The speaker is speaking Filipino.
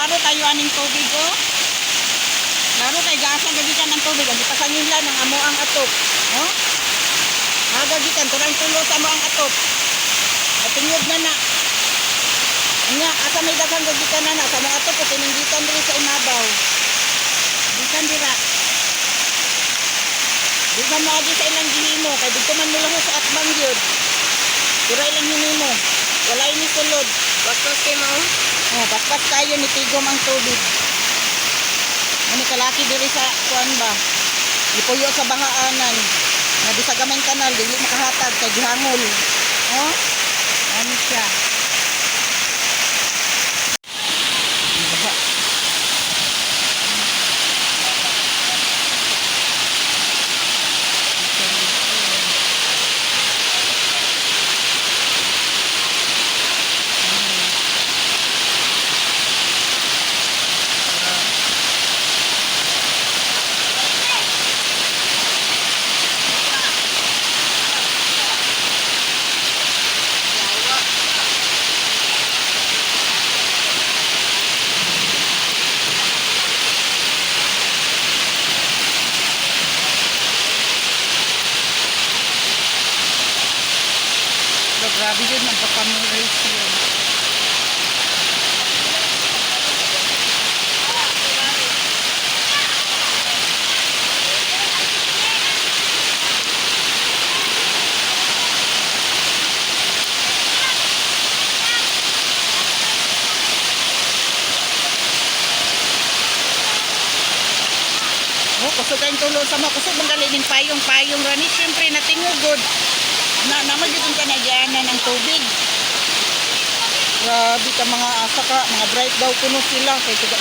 klaro tayo aning tubig oh. Klaro kay gasan gagikan ng tubig, ang pasangin lang ng amo ang atop. Oh? Magagikan turang tulo sa amo ang atop. Matingog na na. Anya asa may daghang gagikan na sa mga atop pininggitan diri sa imabaw. Gikan dira. Di man maagi sa ilang gihimo kay dito man mula sa atbang gyud. Turay lang hinimo. Wala ini sulod. Bastos kay mo. Oh, paspas tayo ni tigom ang tubig. Ani kalaki diri sa kuan ba? Ipuyo sa bahaanan. Na di sa gamay kanal dili makahatag kay gihangol. Oh? Ano siya? Baha. Grabe yun, magpapamurais yun. Oh, kusog kayong tulo sa mga kusog bang galing payong rani, siyempre natingugod. Namagiging ka nagyanan ng tubig. Grabe ka mga asa ka, mga bright daw kuno sila. Kaya